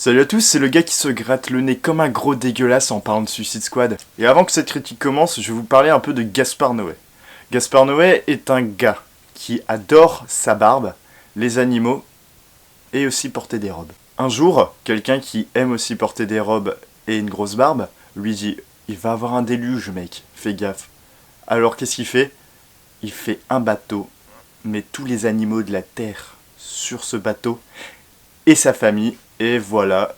Salut à tous, c'est le gars qui se gratte le nez comme un gros dégueulasse en parlant de Suicide Squad. Et avant que cette critique commence, je vais vous parler un peu de Gaspard Noé. Gaspard Noé est un gars qui adore sa barbe, les animaux et aussi porter des robes. Un jour, quelqu'un qui aime aussi porter des robes et une grosse barbe lui dit « Il va avoir un déluge mec, fais gaffe ». Alors qu'est-ce qu'il fait? Il fait un bateau, met tous les animaux de la terre sur ce bateau et sa famille. Et voilà,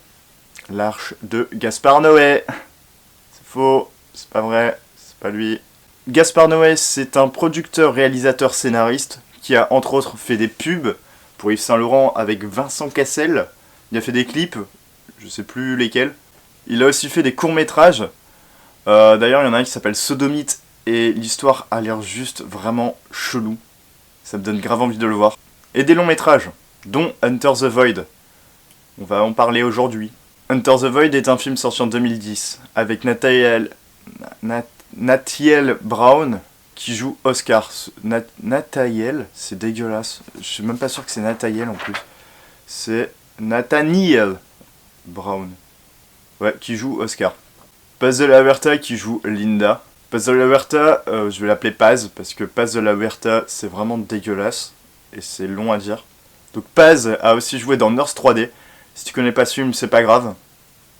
l'arche de Gaspard Noé. C'est faux, c'est pas vrai, c'est pas lui. Gaspard Noé, c'est un producteur, réalisateur, scénariste qui a entre autres fait des pubs pour Yves Saint Laurent avec Vincent Cassel. Il a fait des clips, je sais plus lesquels. Il a aussi fait des courts-métrages. D'ailleurs, il y en a un qui s'appelle Sodomite et l'histoire a l'air juste vraiment chelou. Ça me donne grave envie de le voir. Et des longs-métrages, dont Enter the Void. On va en parler aujourd'hui. Enter the Void est un film sorti en 2010 avec Nathalie Brown qui joue Oscar. Nathalie, c'est dégueulasse. Je suis même pas sûr que c'est Nathalie en plus. C'est Nathaniel Brown. Ouais, qui joue Oscar. Paz de la Huerta qui joue Linda. Paz de la Huerta, je vais l'appeler Paz parce que Paz de la Huerta c'est vraiment dégueulasse et c'est long à dire. Donc Paz a aussi joué dans Nurse 3D. Si tu connais pas ce film, c'est pas grave.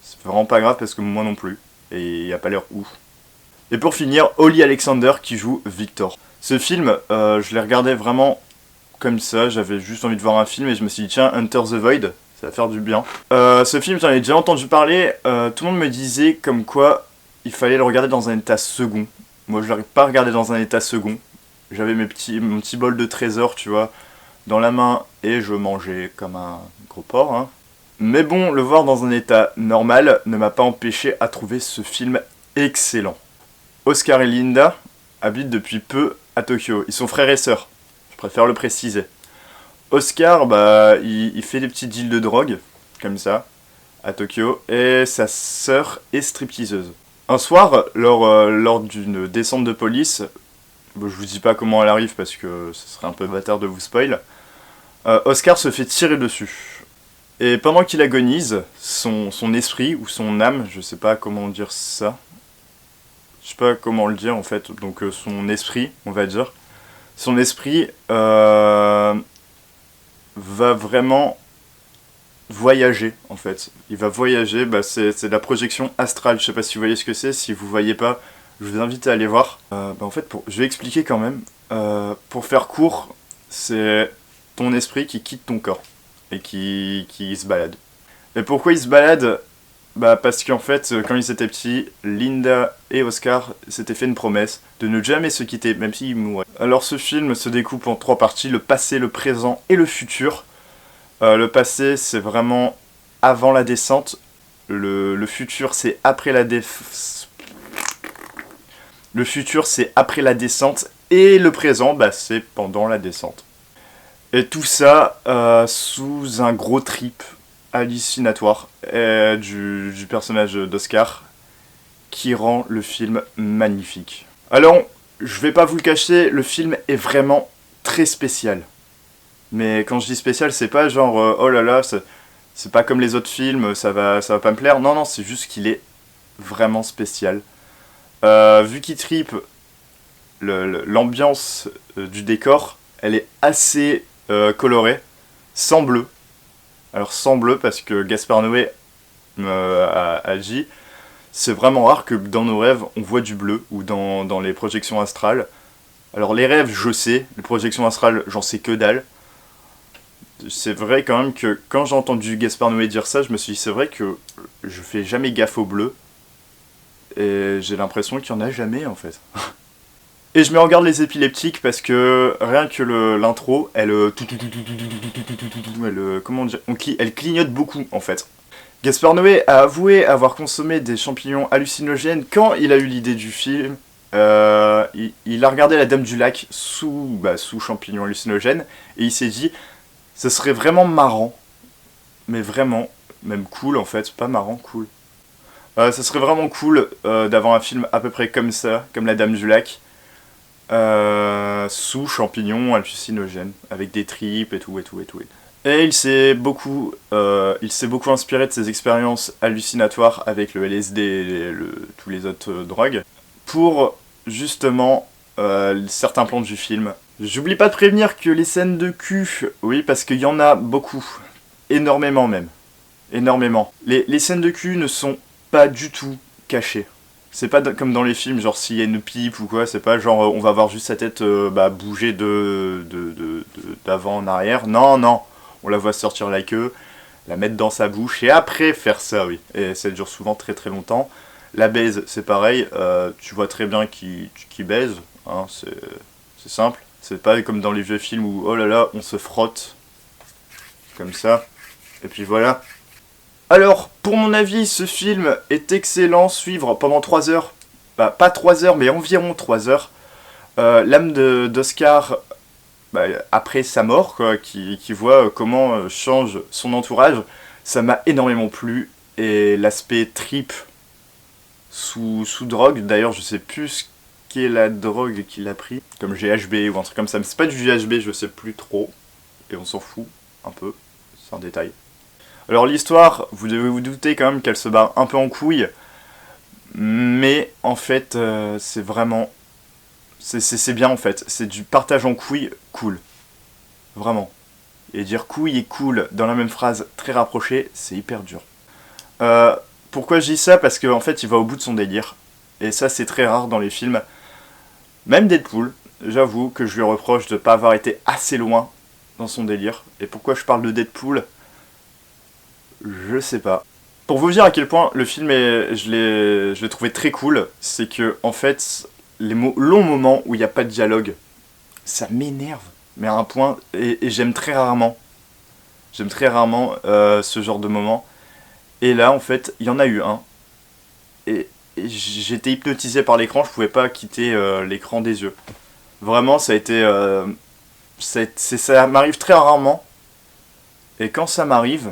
C'est vraiment pas grave parce que moi non plus. Et il a pas l'air ouf. Et pour finir, Holly Alexander qui joue Victor. Ce film, je l'ai regardé vraiment comme ça. J'avais juste envie de voir un film et je me suis dit tiens, Enter the Void, ça va faire du bien. Ce film, j'en ai déjà entendu parler. Tout le monde me disait comme quoi il fallait le regarder dans un état second. Moi, je l'ai pas regardé dans un état second. J'avais mon petit bol de trésor, tu vois, dans la main et je mangeais comme un gros porc, hein. Mais bon, le voir dans un état normal ne m'a pas empêché à trouver ce film excellent. Oscar et Linda habitent depuis peu à Tokyo. Ils sont frères et sœurs, je préfère le préciser. Oscar, il fait des petits deals de drogue, comme ça, à Tokyo, et sa sœur est stripteaseuse. Un soir, lors d'une descente de police, je vous dis pas comment elle arrive parce que ce serait un peu bâtard de vous spoil, Oscar se fait tirer dessus. Et pendant qu'il agonise, son esprit, ou son âme, je sais pas comment dire ça, je sais pas comment le dire en fait, donc son esprit, on va dire, son esprit va vraiment voyager en fait. Il va voyager, c'est de la projection astrale, je sais pas si vous voyez ce que c'est, si vous voyez pas, je vous invite à aller voir. En fait, je vais expliquer quand même, pour faire court, c'est ton esprit qui quitte ton corps. Et qui se balade. Et pourquoi ils se baladent? Parce qu'en fait, quand ils étaient petits, Linda et Oscar s'étaient fait une promesse de ne jamais se quitter, même s'ils mouraient. Alors ce film se découpe en 3 parties, le passé, le présent et le futur. Le passé, c'est vraiment avant la descente. Le futur, c'est après la Le futur, c'est après la descente. Et le présent, c'est pendant la descente. Et tout ça sous un gros trip hallucinatoire du personnage d'Oscar qui rend le film magnifique. Alors, je vais pas vous le cacher, le film est vraiment très spécial. Mais quand je dis spécial, c'est pas genre oh là là, c'est pas comme les autres films, ça va pas me plaire. Non, non, c'est juste qu'il est vraiment spécial. Vu qu'il tripe l'ambiance du décor, elle est assez coloré, sans bleu. Alors sans bleu parce que Gaspard Noé a dit c'est vraiment rare que dans nos rêves on voit du bleu ou dans les projections astrales. Alors les rêves je sais, les projections astrales j'en sais que dalle. C'est vrai quand même que quand j'ai entendu Gaspard Noé dire ça, je me suis dit c'est vrai que je fais jamais gaffe au bleu. Et j'ai l'impression qu'il n'y en a jamais en fait. Et je me regarde les épileptiques parce que rien que l'intro, comment dire, elle clignote beaucoup en fait. Gaspard Noé a avoué avoir consommé des champignons hallucinogènes quand il a eu l'idée du film. Il a regardé La Dame du Lac sous champignons hallucinogènes et il s'est dit, ce serait vraiment marrant, mais vraiment, même cool en fait, pas marrant, cool. Ça serait vraiment cool d'avoir un film à peu près comme ça, comme La Dame du Lac. Sous champignons hallucinogènes, avec des tripes et tout. Et il s'est beaucoup inspiré de ses expériences hallucinatoires avec le LSD et tous les autres drogues pour justement certains plans du film. J'oublie pas de prévenir que les scènes de cul, oui, parce qu'il y en a beaucoup, énormément même, énormément. Les scènes de cul ne sont pas du tout cachées. C'est pas comme dans les films, genre s'il y a une pipe ou quoi, c'est pas genre on va voir juste sa tête bouger d'avant en arrière. Non, non, on la voit sortir la queue, la mettre dans sa bouche et après faire ça, oui. Et ça dure souvent très très longtemps. La baise, c'est pareil, tu vois très bien qui baise, hein, c'est simple. C'est pas comme dans les vieux films où oh là là, on se frotte comme ça, et puis voilà. Alors, pour mon avis, ce film est excellent, suivre pendant 3 heures, bah pas 3 heures, mais environ 3 heures, l'âme d'Oscar, après sa mort, quoi, qui voit comment change son entourage, ça m'a énormément plu, et l'aspect trip sous drogue, d'ailleurs je sais plus ce qu'est la drogue qu'il a pris, comme GHB ou un truc comme ça, mais c'est pas du GHB, je sais plus trop, et on s'en fout un peu, c'est un détail. Alors l'histoire, vous devez vous douter quand même qu'elle se barre un peu en couille, mais en fait c'est vraiment, c'est bien en fait, c'est du partage en couille cool, vraiment. Et dire couille et cool dans la même phrase très rapprochée, c'est hyper dur. Pourquoi je dis ça? Parce qu'en fait il va au bout de son délire, et ça c'est très rare dans les films. Même Deadpool, j'avoue que je lui reproche de ne pas avoir été assez loin dans son délire. Et pourquoi je parle de Deadpool? Je sais pas. Pour vous dire à quel point le film je l'ai trouvé très cool, c'est que en fait, les longs moments où il n'y a pas de dialogue, ça m'énerve, mais à un point, et j'aime très rarement. J'aime très rarement ce genre de moment. Et là, en fait, il y en a eu un. Et j'étais hypnotisé par l'écran, je pouvais pas quitter l'écran des yeux. Vraiment, ça a été... ça m'arrive très rarement. Et quand ça m'arrive,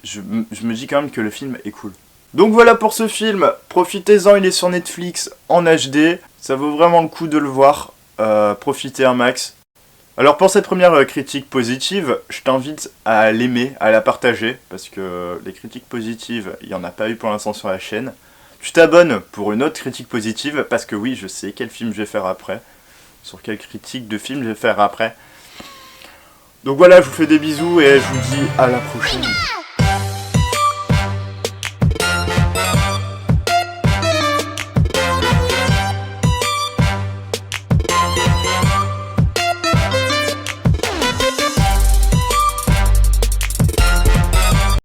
je me dis quand même que le film est cool. Donc voilà pour ce film, profitez-en, il est sur Netflix en HD. Ça vaut vraiment le coup de le voir, profitez un max. Alors pour cette première critique positive, je t'invite à l'aimer, à la partager, parce que les critiques positives, il n'y en a pas eu pour l'instant sur la chaîne. Tu t'abonnes pour une autre critique positive, parce que oui, je sais quel film je vais faire après. Sur quelle critique de film je vais faire après. Donc voilà, je vous fais des bisous et je vous dis à la prochaine.